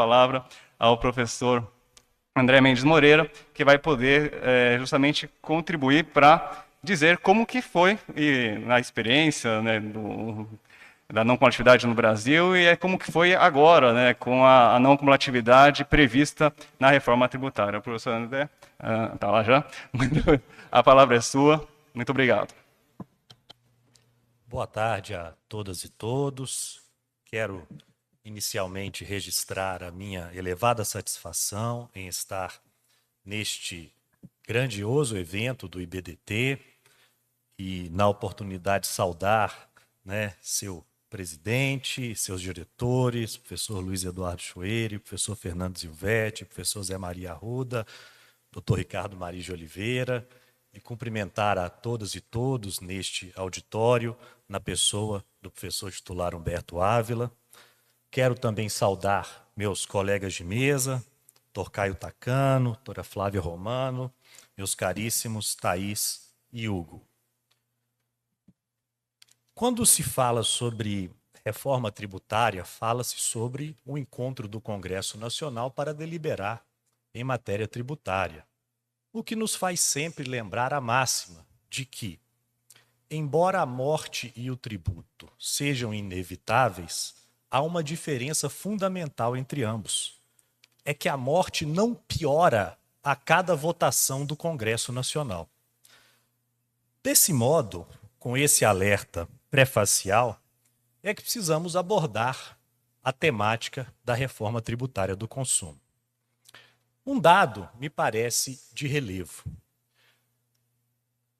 palavra ao professor André Mendes Moreira, que vai poder justamente contribuir para dizer como que foi na experiência, né, da não cumulatividade no Brasil e como que foi agora, né, com a não cumulatividade prevista na reforma tributária. O professor André está lá já. A palavra é sua. Muito obrigado. Boa tarde a todas e todos. Quero inicialmente registrar a minha elevada satisfação em estar neste grandioso evento do IBDT e, na oportunidade, saudar, né, seu presidente, seus diretores, professor Luiz Eduardo Choeire, professor Fernando Zilvetti, professor Zé Maria Arruda, doutor Ricardo Maria de Oliveira, e cumprimentar a todas e todos neste auditório, na pessoa do professor titular Humberto Ávila. Quero também saudar meus colegas de mesa, doutor Caio Tacano, doutora Flávia Romano, meus caríssimos Thaís e Hugo. Quando se fala sobre reforma tributária, fala-se sobre o encontro do Congresso Nacional para deliberar em matéria tributária. O que nos faz sempre lembrar a máxima de que, embora a morte e o tributo sejam inevitáveis, há uma diferença fundamental entre ambos. É que a morte não piora a cada votação do Congresso Nacional. Desse modo, com esse alerta prefacial, é que precisamos abordar a temática da reforma tributária do consumo. Um dado me parece de relevo.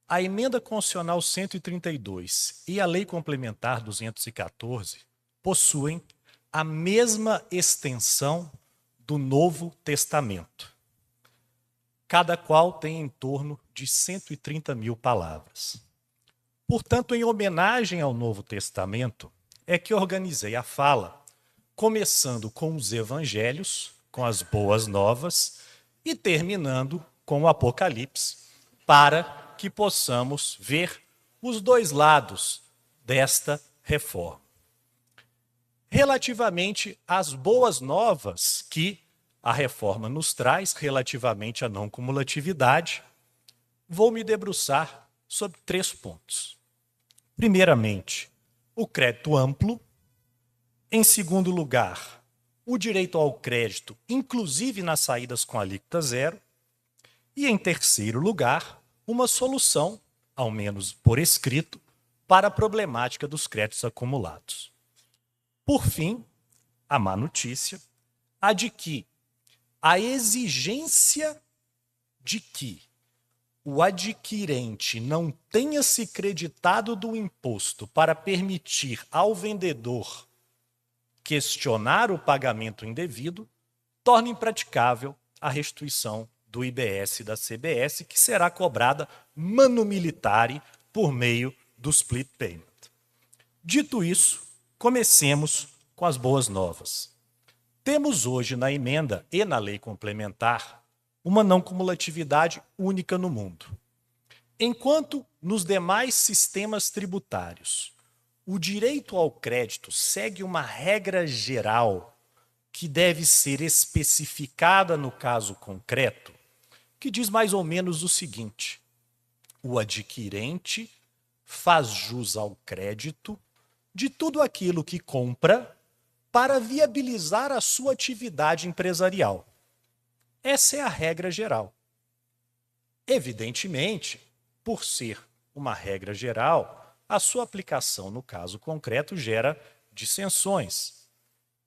A Emenda Constitucional 132 e a Lei Complementar 214 possuem a mesma extensão do Novo Testamento. Cada qual tem em torno de 130 mil palavras. Portanto, em homenagem ao Novo Testamento, é que organizei a fala, começando com os Evangelhos, com as boas novas, e terminando com o Apocalipse, para que possamos ver os dois lados desta reforma. Relativamente às boas novas que a reforma nos traz, relativamente à não cumulatividade, vou me debruçar sobre 3 pontos. Primeiramente, o crédito amplo. Em segundo lugar, o direito ao crédito, inclusive nas saídas com alíquota zero. E, em terceiro lugar, uma solução, ao menos por escrito, para a problemática dos créditos acumulados. Por fim, a má notícia, a de que a exigência de que o adquirente não tenha se creditado do imposto para permitir ao vendedor questionar o pagamento indevido, torna impraticável a restituição do IBS e da CBS, que será cobrada manu militari por meio do split payment. Dito isso, comecemos com as boas novas. Temos hoje na emenda e na lei complementar uma não cumulatividade única no mundo. Enquanto nos demais sistemas tributários o direito ao crédito segue uma regra geral que deve ser especificada no caso concreto, que diz mais ou menos o seguinte: o adquirente faz jus ao crédito de tudo aquilo que compra para viabilizar a sua atividade empresarial. Essa é a regra geral. Evidentemente, por ser uma regra geral, a sua aplicação no caso concreto gera dissensões.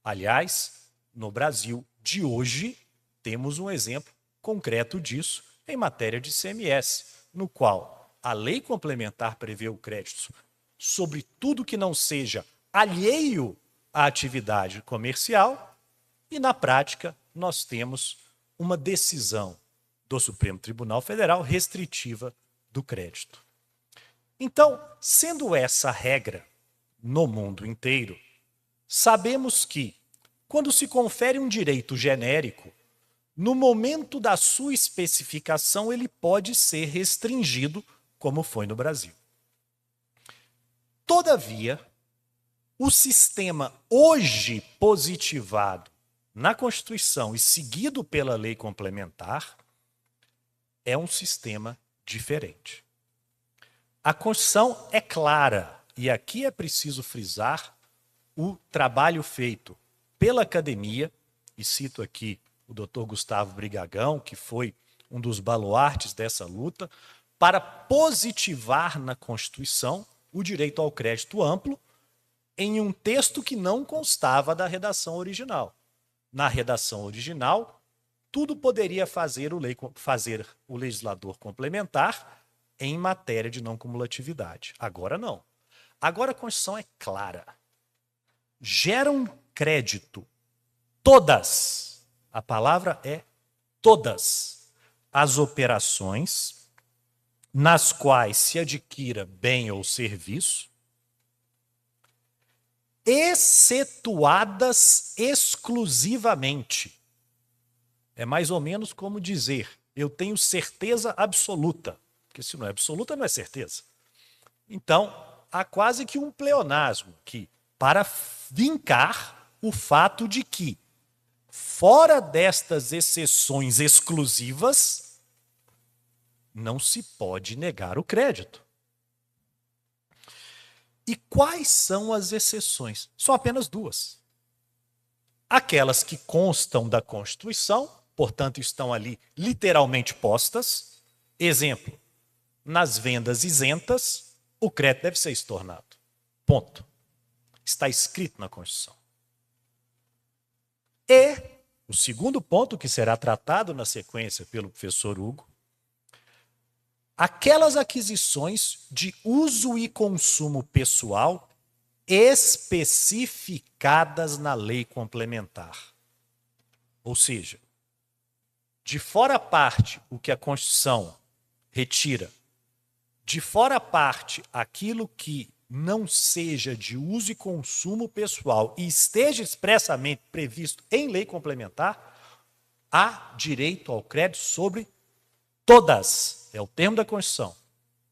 Aliás, no Brasil de hoje, temos um exemplo concreto disso em matéria de ICMS, no qual a lei complementar prevê o crédito sobre tudo que não seja alheio à atividade comercial e, na prática, nós temos uma decisão do Supremo Tribunal Federal restritiva do crédito. Então, sendo essa a regra no mundo inteiro, sabemos que, quando se confere um direito genérico, no momento da sua especificação, ele pode ser restringido, como foi no Brasil. Todavia, o sistema hoje positivado na Constituição e seguido pela lei complementar, é um sistema diferente. A Constituição é clara, e aqui é preciso frisar o trabalho feito pela academia, e cito aqui o Dr. Gustavo Brigagão, que foi um dos baluartes dessa luta, para positivar na Constituição o direito ao crédito amplo em um texto que não constava da redação original. Na redação original, tudo poderia fazer o legislador complementar em matéria de não cumulatividade. Agora não. Agora a Constituição é clara. Geram crédito todas, a palavra é todas, as operações nas quais se adquira bem ou serviço, excetuadas exclusivamente. É mais ou menos como dizer, eu tenho certeza absoluta, porque se não é absoluta, não é certeza. Então, há quase que um pleonasmo aqui, para vincar o fato de que, fora destas exceções exclusivas, não se pode negar o crédito. E quais são as exceções? São apenas duas. Aquelas que constam da Constituição, portanto estão ali literalmente postas. Exemplo, nas vendas isentas, o crédito deve ser estornado. Ponto. Está escrito na Constituição. E o segundo ponto, que será tratado na sequência pelo professor Hugo, aquelas aquisições de uso e consumo pessoal especificadas na lei complementar. Ou seja, de fora parte o que a Constituição retira, de fora parte aquilo que não seja de uso e consumo pessoal e esteja expressamente previsto em lei complementar, há direito ao crédito sobre todas, é o termo da Constituição,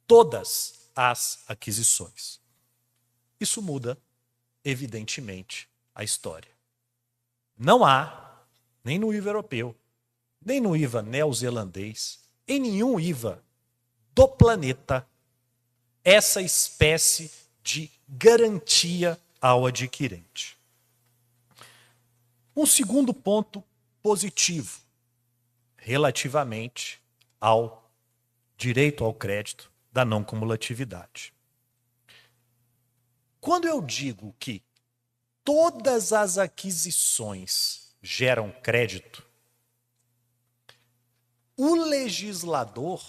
todas as aquisições. Isso muda, evidentemente, a história. Não há, nem no IVA europeu, nem no IVA neozelandês, em nenhum IVA do planeta, essa espécie de garantia ao adquirente. Um segundo ponto positivo, relativamente ao direito ao crédito da não cumulatividade. Quando eu digo que todas as aquisições geram crédito, o legislador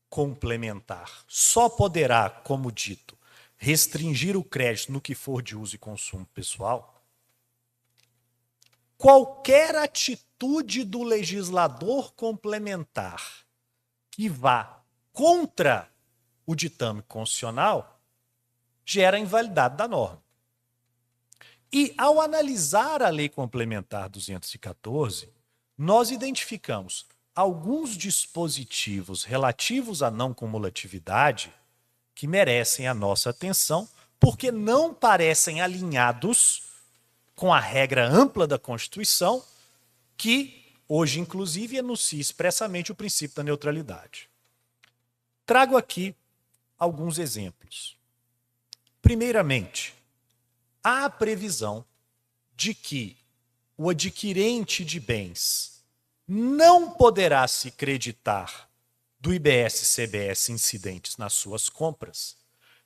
complementar só poderá, como dito, restringir o crédito no que for de uso e consumo pessoal. Qualquer atitude do legislador complementar que vá contra o ditame constitucional gera invalidade da norma. E, ao analisar a Lei Complementar 214, nós identificamos alguns dispositivos relativos à não cumulatividade que merecem a nossa atenção, porque não parecem alinhados com a regra ampla da Constituição, que hoje, inclusive, enuncia expressamente o princípio da neutralidade. Trago aqui alguns exemplos. Primeiramente, há a previsão de que o adquirente de bens não poderá se creditar do IBS-CBS incidentes nas suas compras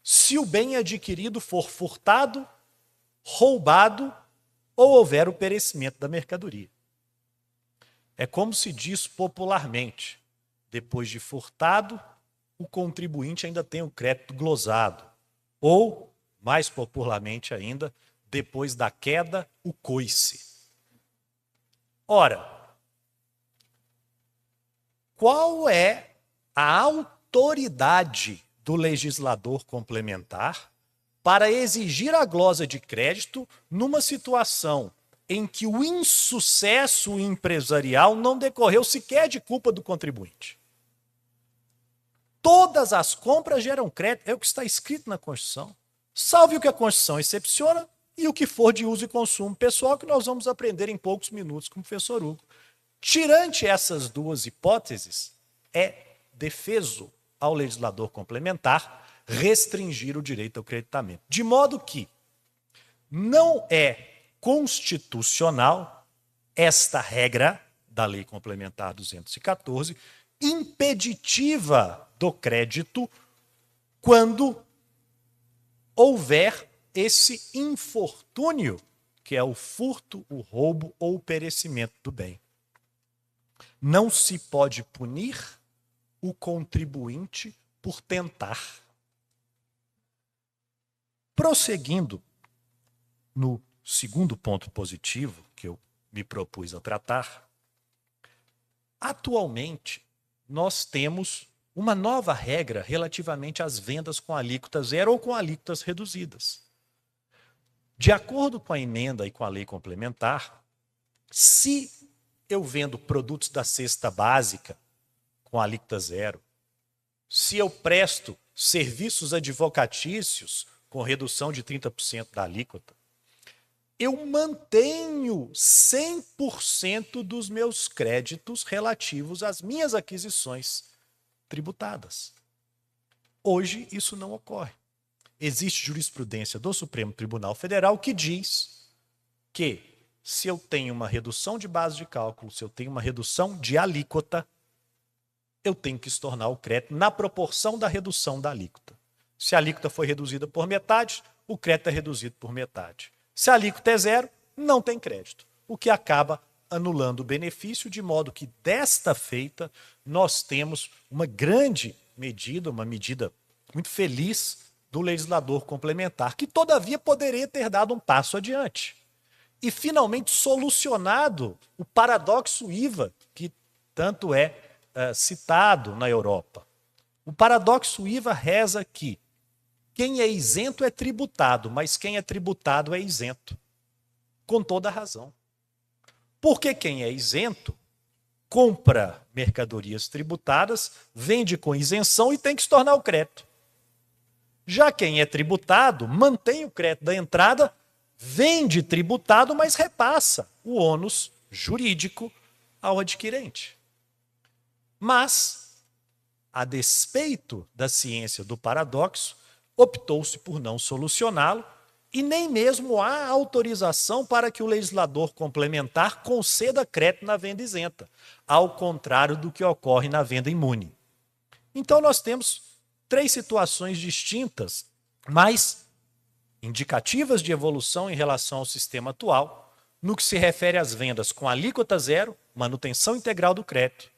se o bem adquirido for furtado, roubado ou houver o perecimento da mercadoria. É como se diz popularmente, depois de furtado, o contribuinte ainda tem o crédito glosado. Ou, mais popularmente ainda, depois da queda, o coice. Ora, qual é a autoridade do legislador complementar para exigir a glosa de crédito numa situação em que o insucesso empresarial não decorreu sequer de culpa do contribuinte? Todas as compras geram crédito, é o que está escrito na Constituição. Salve o que a Constituição excepciona, e o que for de uso e consumo pessoal, que nós vamos aprender em poucos minutos com o professor Hugo. Tirante essas duas hipóteses, é defeso ao legislador complementar restringir o direito ao creditamento. De modo que não é constitucional esta regra da Lei Complementar 214, impeditiva do crédito quando houver esse infortúnio, que é o furto, o roubo ou o perecimento do bem. Não se pode punir o contribuinte por tentar. Prosseguindo no segundo ponto positivo que eu me propus a tratar, atualmente nós temos uma nova regra relativamente às vendas com alíquota zero ou com alíquotas reduzidas. De acordo com a emenda e com a lei complementar, se eu vendo produtos da cesta básica com alíquota zero, se eu presto serviços advocatícios com redução de 30% da alíquota, eu mantenho 100% dos meus créditos relativos às minhas aquisições tributadas. Hoje isso não ocorre. Existe jurisprudência do Supremo Tribunal Federal que diz que se eu tenho uma redução de base de cálculo, se eu tenho uma redução de alíquota, eu tenho que estornar o crédito na proporção da redução da alíquota. Se a alíquota foi reduzida por metade, o crédito é reduzido por metade. Se a alíquota é zero, não tem crédito, o que acaba anulando o benefício, de modo que, desta feita, nós temos uma grande medida, uma medida muito feliz do legislador complementar, que, todavia, poderia ter dado um passo adiante e, finalmente, solucionado o paradoxo IVA, que tanto é citado na Europa. O paradoxo IVA reza que quem é isento é tributado, mas quem é tributado é isento. Com toda a razão. Porque quem é isento compra mercadorias tributadas, vende com isenção e tem que estornar o crédito. Já quem é tributado mantém o crédito da entrada, vende tributado, mas repassa o ônus jurídico ao adquirente. Mas, a despeito da ciência do paradoxo, optou-se por não solucioná-lo e nem mesmo há autorização para que o legislador complementar conceda crédito na venda isenta, ao contrário do que ocorre na venda imune. Então nós temos 3 situações distintas, mas indicativas de evolução em relação ao sistema atual, no que se refere às vendas com alíquota zero, manutenção integral do crédito,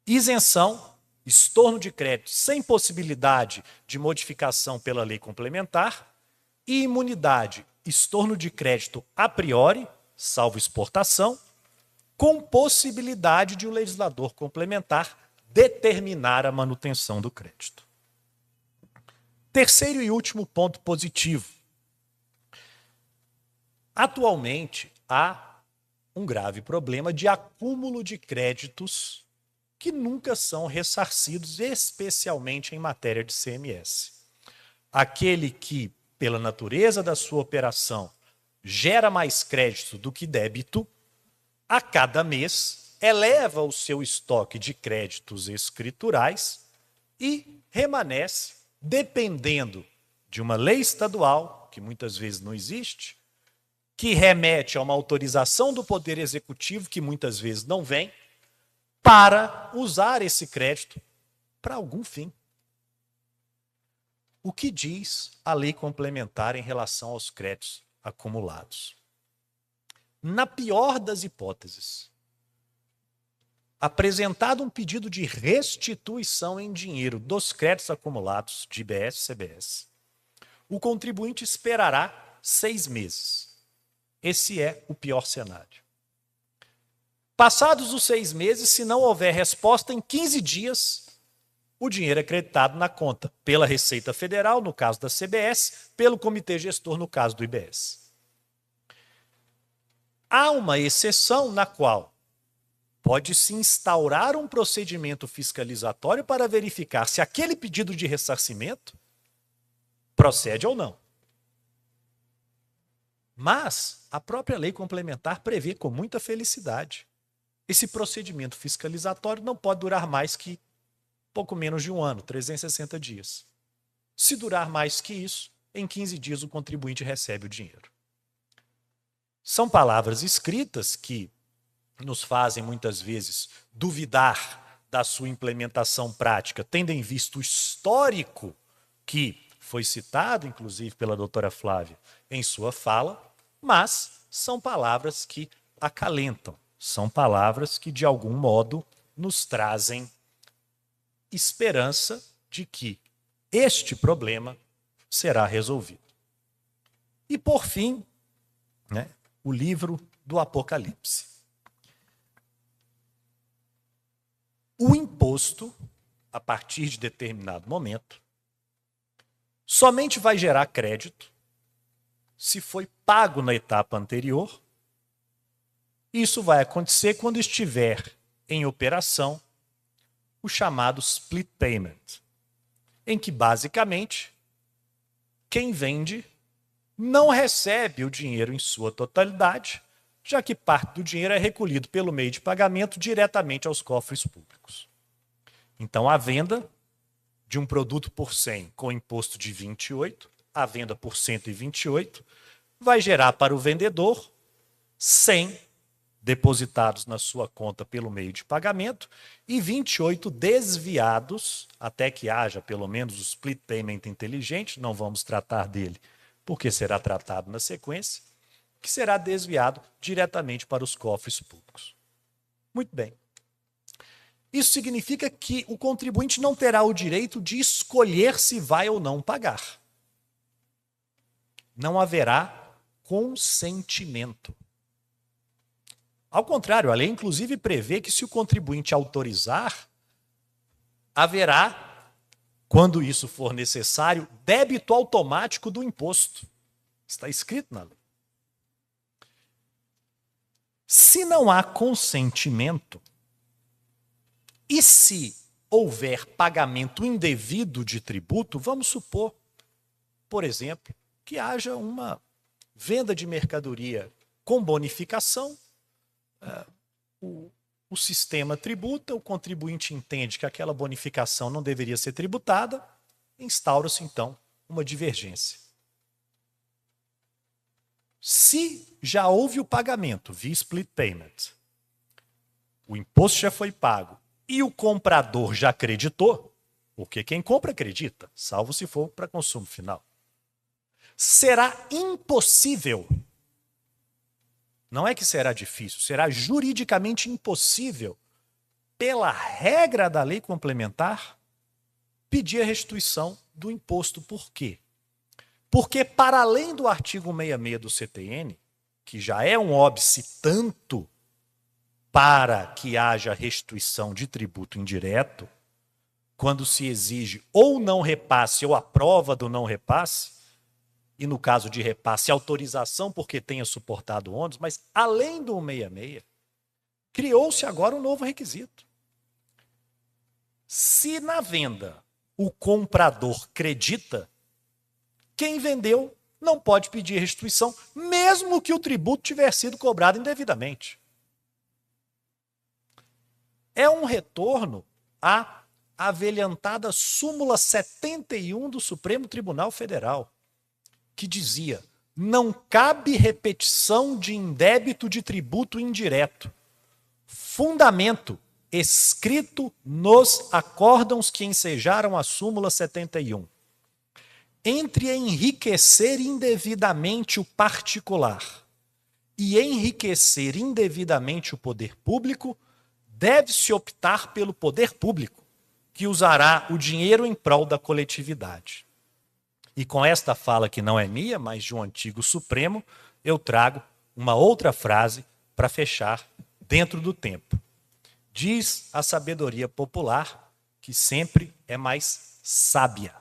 isenção, estorno de crédito sem possibilidade de modificação pela lei complementar, e imunidade, estorno de crédito a priori, salvo exportação, com possibilidade de o legislador complementar determinar a manutenção do crédito. Terceiro e último ponto positivo. Atualmente, há um grave problema de acúmulo de créditos que nunca são ressarcidos, especialmente em matéria de CMS. Aquele que, pela natureza da sua operação, gera mais crédito do que débito, a cada mês eleva o seu estoque de créditos escriturais e remanesce, dependendo de uma lei estadual, que muitas vezes não existe, que remete a uma autorização do Poder Executivo, que muitas vezes não vem, para usar esse crédito para algum fim. O que diz a lei complementar em relação aos créditos acumulados? Na pior das hipóteses, apresentado um pedido de restituição em dinheiro dos créditos acumulados de IBS e CBS, o contribuinte esperará 6 meses. Esse é o pior cenário. Passados os 6 meses, se não houver resposta, em 15 dias, o dinheiro é creditado na conta pela Receita Federal, no caso da CBS, pelo Comitê Gestor, no caso do IBS. Há uma exceção na qual pode-se instaurar um procedimento fiscalizatório para verificar se aquele pedido de ressarcimento procede ou não. Mas a própria lei complementar prevê com muita felicidade. Esse procedimento fiscalizatório não pode durar mais que pouco menos de um ano, 360 dias. Se durar mais que isso, em 15 dias o contribuinte recebe o dinheiro. São palavras escritas que nos fazem muitas vezes duvidar da sua implementação prática, tendo em vista o histórico que foi citado, inclusive, pela doutora Flávia em sua fala, mas são palavras que acalentam, são palavras que, de algum modo, nos trazem esperança de que este problema será resolvido. E, por fim, o livro do Apocalipse. O imposto, a partir de determinado momento, somente vai gerar crédito se foi pago na etapa anterior. Isso vai acontecer quando estiver em operação o chamado split payment, em que, basicamente, quem vende não recebe o dinheiro em sua totalidade, já que parte do dinheiro é recolhido pelo meio de pagamento diretamente aos cofres públicos. Então, a venda de um produto por 100 com imposto de 28, a venda por 128, vai gerar para o vendedor 100 depositados na sua conta pelo meio de pagamento e 28 desviados, até que haja pelo menos o split payment inteligente, não vamos tratar dele, porque será tratado na sequência, que será desviado diretamente para os cofres públicos. Muito bem. Isso significa que o contribuinte não terá o direito de escolher se vai ou não pagar. Não haverá consentimento. Ao contrário, a lei inclusive prevê que se o contribuinte autorizar, haverá, quando isso for necessário, débito automático do imposto. Está escrito na lei. Se não há consentimento, e se houver pagamento indevido de tributo, vamos supor, por exemplo, que haja uma venda de mercadoria com bonificação, o sistema tributa, o contribuinte entende que aquela bonificação não deveria ser tributada, instaura-se então uma divergência. Se já houve o pagamento via split payment, o imposto já foi pago e o comprador já acreditou, porque quem compra acredita, salvo se for para consumo final, será impossível. Não é que será difícil, será juridicamente impossível, pela regra da lei complementar, pedir a restituição do imposto. Por quê? Porque, para além do artigo 166 do CTN, que já é um óbice tanto para que haja restituição de tributo indireto, quando se exige ou não repasse ou a prova do não repasse, e no caso de repasse, autorização porque tenha suportado ônus, mas além do 166, criou-se agora um novo requisito. Se na venda o comprador acredita, quem vendeu não pode pedir restituição, mesmo que o tributo tiver sido cobrado indevidamente. É um retorno à avelhantada súmula 71 do Supremo Tribunal Federal, que dizia: não cabe repetição de indébito de tributo indireto. Fundamento escrito nos acórdãos que ensejaram a súmula 71. Entre enriquecer indevidamente o particular e enriquecer indevidamente o poder público, deve-se optar pelo poder público, que usará o dinheiro em prol da coletividade. E com esta fala, que não é minha, mas de um antigo Supremo, eu trago uma outra frase para fechar dentro do tempo. Diz a sabedoria popular que sempre é mais sábia.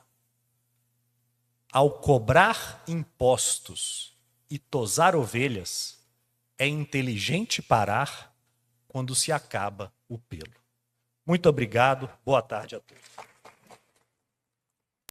Ao cobrar impostos e tosar ovelhas, é inteligente parar quando se acaba o pelo. Muito obrigado, boa tarde a todos.